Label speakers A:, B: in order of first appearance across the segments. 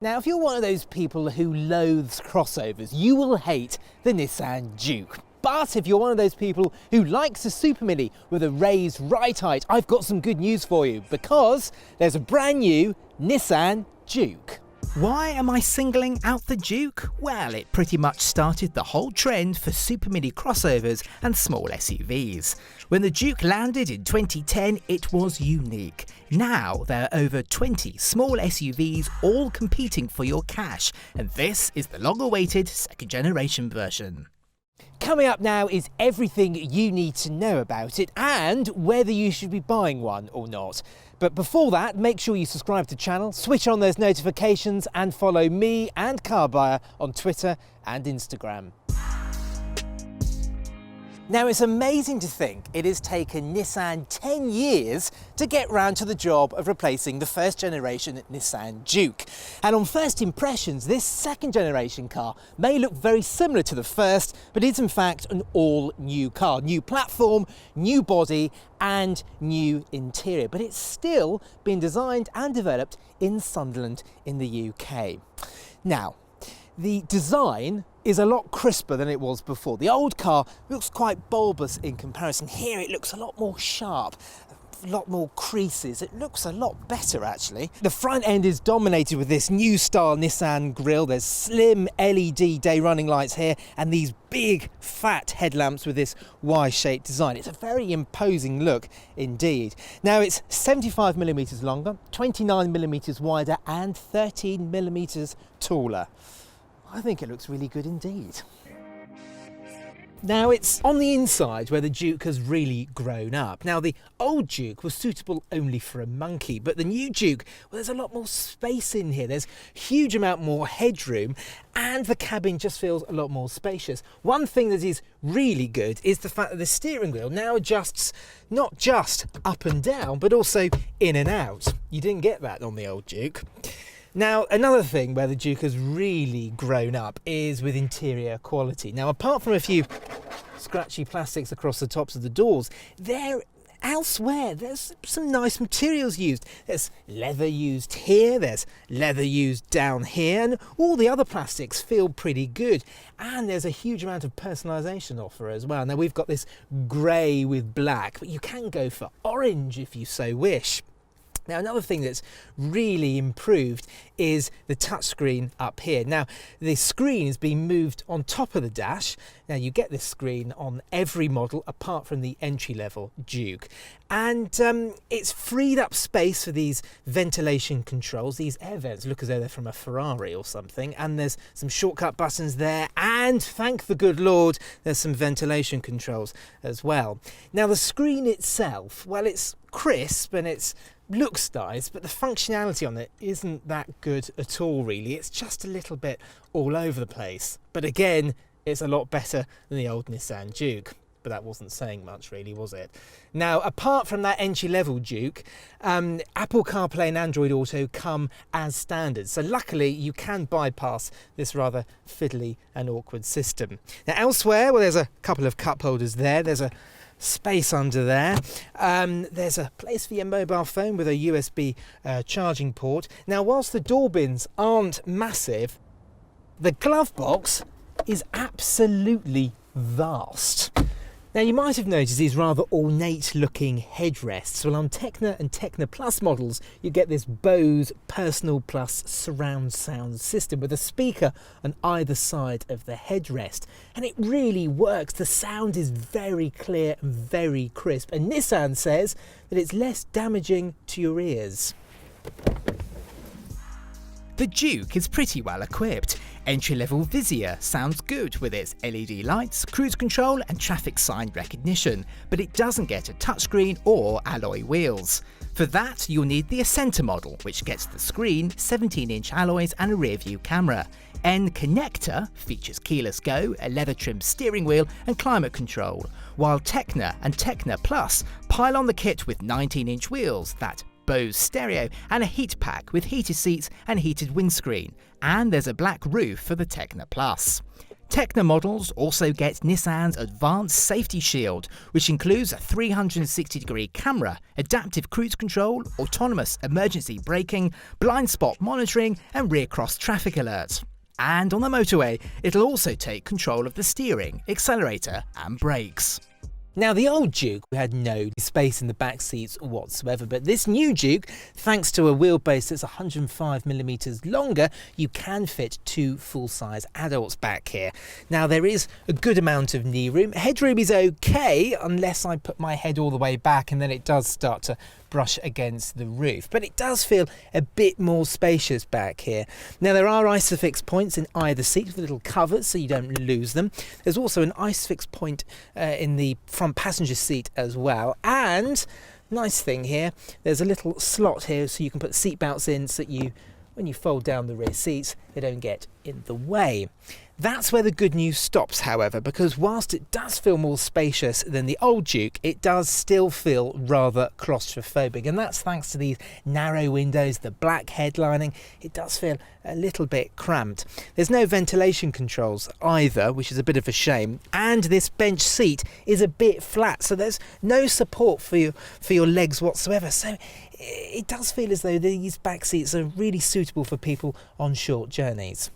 A: Now, if you're one of those people who loathes crossovers, you will hate the Nissan Juke. But if you're one of those people who likes a Super Mini with a raised right height, I've got some good news for you, because there's a brand new Nissan Juke.
B: Why am I singling out the Juke? Well, it pretty much started the whole trend for Super Mini crossovers and small SUVs. When the Juke landed in 2010, it was unique. Now there are over 20 small SUVs all competing for your cash, and this is the long-awaited second generation version.
A: Coming up now is everything you need to know about it and whether you should be buying one or not. But before that, make sure you subscribe to the channel, switch on those notifications and follow me and Carbuyer on Twitter and Instagram. Now, it's amazing to think it has taken Nissan 10 years to get round to the job of replacing the first generation Nissan Juke. And on first impressions, this second generation car may look very similar to the first, but is in fact an all new car. New platform, new body and new interior. But it's still been designed and developed in Sunderland in the UK. Now, the design is a lot crisper than it was before. The old car looks quite bulbous in comparison. Here it looks a lot more sharp, a lot more creases. It looks a lot better actually. The front end is dominated with this new style Nissan grille. There's slim LED day running lights here and these big fat headlamps with this Y-shaped design. It's a very imposing look indeed. Now it's 75mm longer, 29mm wider and 13mm taller. I think it looks really good indeed. Now it's on the inside where the Juke has really grown up. Now the old Juke was suitable only for a monkey, but the new Juke, well, there's a lot more space in here. There's a huge amount more headroom and the cabin just feels a lot more spacious. One thing that is really good is the fact that the steering wheel now adjusts not just up and down, but also in and out. You didn't get that on the old Juke. Now, another thing where the Juke has really grown up is with interior quality. Now, apart from a few scratchy plastics across the tops of the doors, elsewhere there's some nice materials used. There's leather used here, there's leather used down here, and all the other plastics feel pretty good. And there's a huge amount of personalisation offer as well. Now, we've got this grey with black, but you can go for orange if you so wish. Now, another thing that's really improved is the touchscreen up here. Now, the screen has been moved on top of the dash. Now, you get this screen on every model apart from the entry-level Juke. And it's freed up space for these ventilation controls. These air vents look as though they're from a Ferrari or something. And there's some shortcut buttons there. And thank the good Lord, there's some ventilation controls as well. Now, the screen itself, well, it's crisp and it's looks nice, but the functionality on it isn't that good at all really. It's just a little bit all over the place. But again, it's a lot better than the old Nissan Juke. But that wasn't saying much really, was it? Now, apart from that entry-level Juke, Apple CarPlay and Android Auto come as standard. So luckily, you can bypass this rather fiddly and awkward system. Now, elsewhere, well, there's a couple of cup holders there. There's a space under there. There's a place for your mobile phone with a USB charging port. Now, whilst the door bins aren't massive, the glove box is absolutely vast. Now, you might have noticed these rather ornate looking headrests. Well, on Tecna and Tecna Plus models, you get this Bose Personal Plus surround sound system with a speaker on either side of the headrest. And it really works. The sound is very clear and very crisp. And Nissan says that it's less damaging to your ears.
B: The Juke is pretty well equipped. Entry-level Vizier sounds good with its LED lights, cruise control and traffic sign recognition, but it doesn't get a touchscreen or alloy wheels. For that, you'll need the Ascenter model, which gets the screen, 17-inch alloys and a rear-view camera. N Connector features keyless go, a leather-trimmed steering wheel and climate control, while Tecna and Tecna Plus pile on the kit with 19-inch wheels, that Bose stereo and a heat pack with heated seats and heated windscreen, and there's a black roof for the Tecna Plus. Techno models also get Nissan's Advanced Safety Shield, which includes a 360-degree camera, adaptive cruise control, autonomous emergency braking, blind spot monitoring and rear cross traffic alert. And on the motorway, it'll also take control of the steering, accelerator and brakes.
A: Now, the old Juke had no space in the back seats whatsoever, but this new Juke, thanks to a wheelbase that's 105mm longer, you can fit 2 full-size adults back here. Now, there is a good amount of knee room. Headroom is okay, unless I put my head all the way back, and then it does start to brush against the roof, but it does feel a bit more spacious back here. Now, there are ISOFIX points in either seat with little covers so you don't lose them. There's also an ISOFIX point in the front passenger seat as well, and nice thing here, there's a little slot here so you can put seat belts in so that when you fold down the rear seats, they don't get in the way. That's where the good news stops, however, because whilst it does feel more spacious than the old Juke, it does still feel rather claustrophobic, and that's thanks to these narrow windows, the black headlining. It does feel a little bit cramped. There's no ventilation controls either, which is a bit of a shame, and this bench seat is a bit flat, so there's no support for your legs whatsoever. So it does feel as though these back seats are really suitable for people on short journeys.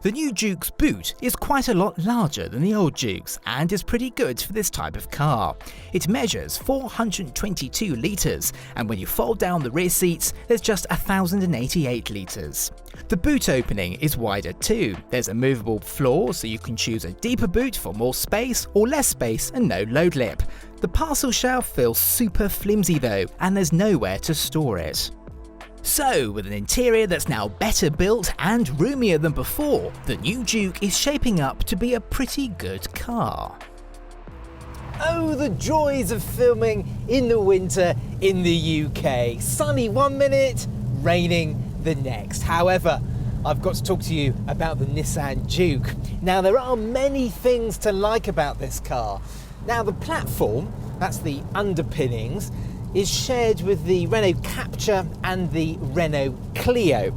B: The new Juke's boot is quite a lot larger than the old Juke's and is pretty good for this type of car. It measures 422 litres, and when you fold down the rear seats, there's just 1,088 litres. The boot opening is wider too. There's a movable floor, so you can choose a deeper boot for more space or less space and no load lip. The parcel shelf feels super flimsy though, and there's nowhere to store it. So, with an interior that's now better built and roomier than before, the new Juke is shaping up to be a pretty good car.
A: Oh, the joys of filming in the winter in the UK. Sunny one minute, raining the next. However, I've got to talk to you about the Nissan Juke. Now, there are many things to like about this car. Now, the platform, that's the underpinnings, is shared with the Renault Captur and the Renault Clio.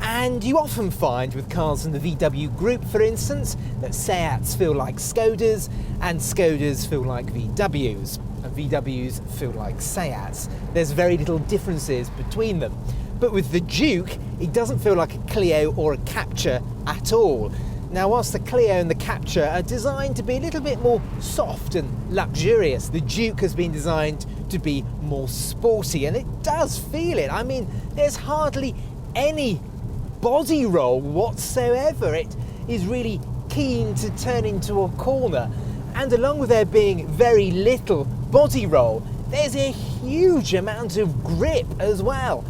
A: And you often find with cars in the VW group, for instance, that Seats feel like Skodas and Skodas feel like VWs and VWs feel like Seats. There's very little differences between them. But with the Juke, it doesn't feel like a Clio or a Captur at all. Now, whilst the Clio and the Captur are designed to be a little bit more soft and luxurious, the Juke has been designed to be more sporty, and it does feel it. I mean, there's hardly any body roll whatsoever. It is really keen to turn into a corner, and along with there being very little body roll, there's a huge amount of grip as well,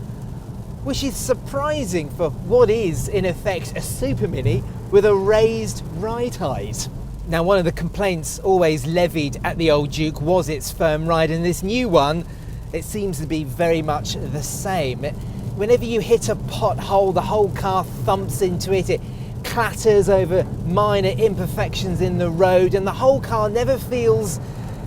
A: which is surprising for what is in effect a Super Mini with a raised ride height. Now, one of the complaints always levied at the old Juke was its firm ride, and this new one, it seems to be very much the same. Whenever you hit a pothole, the whole car thumps into it, it clatters over minor imperfections in the road, and the whole car never feels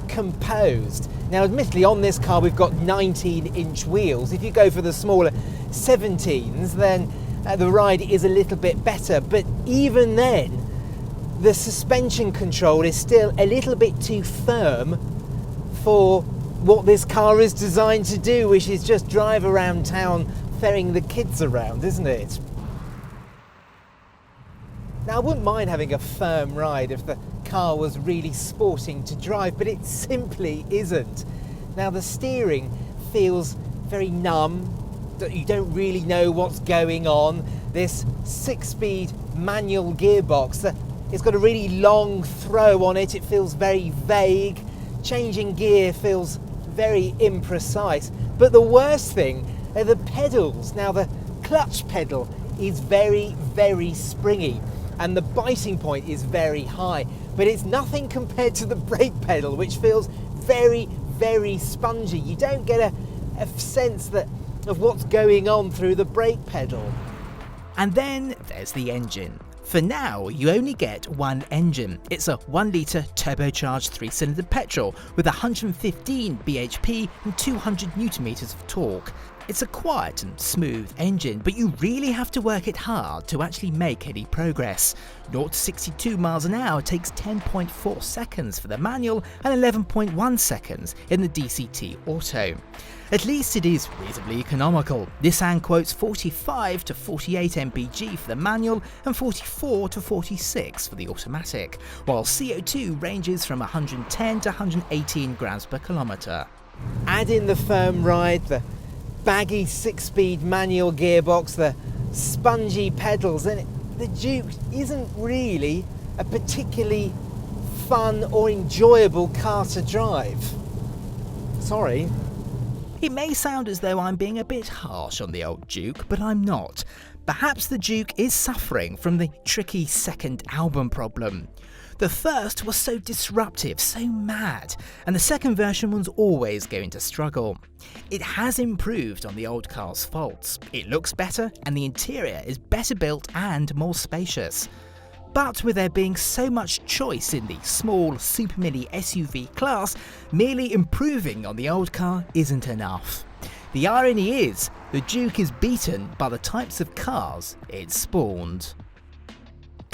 A: composed. Now, admittedly, on this car we've got 19-inch wheels. If you go for the smaller 17s, then the ride is a little bit better, but even then, the suspension control is still a little bit too firm for what this car is designed to do, which is just drive around town ferrying the kids around, isn't it? Now, I wouldn't mind having a firm ride if the car was really sporting to drive, but it simply isn't. Now, the steering feels very numb. You don't really know what's going on. This 6-speed manual gearbox, it's got a really long throw on it. It feels very vague. Changing gear feels very imprecise. But the worst thing are the pedals. Now, the clutch pedal is very, very springy, and the biting point is very high. But it's nothing compared to the brake pedal, which feels very, very spongy. You don't get a sense of what's going on through the brake pedal.
B: And then there's the engine. For now, you only get one engine. It's a 1-litre turbocharged 3-cylinder petrol with 115 bhp and 200 Nm of torque. It's a quiet and smooth engine, but you really have to work it hard to actually make any progress. 0 to 62 miles an hour takes 10.4 seconds for the manual and 11.1 seconds in the DCT Auto. At least it is reasonably economical. Nissan quotes 45 to 48 mpg for the manual and 44 to 46 for the automatic, while CO2 ranges from 110 to 118 grams per kilometre.
A: Add in the firm ride, the baggy 6-speed manual gearbox, the spongy pedals, and the Juke isn't really a particularly fun or enjoyable car to drive. Sorry.
B: It may sound as though I'm being a bit harsh on the old Juke, but I'm not. Perhaps the Juke is suffering from the tricky second album problem. The first was so disruptive, so mad, and the second version was always going to struggle. It has improved on the old car's faults. It looks better and the interior is better built and more spacious. But with there being so much choice in the small super mini SUV class, merely improving on the old car isn't enough. The irony is, the Juke is beaten by the types of cars it spawned.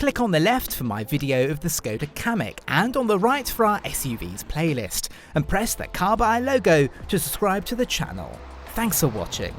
B: Click on the left for my video of the Skoda Kamiq and on the right for our SUVs playlist, and press the Carbuyer logo to subscribe to the channel. Thanks for watching.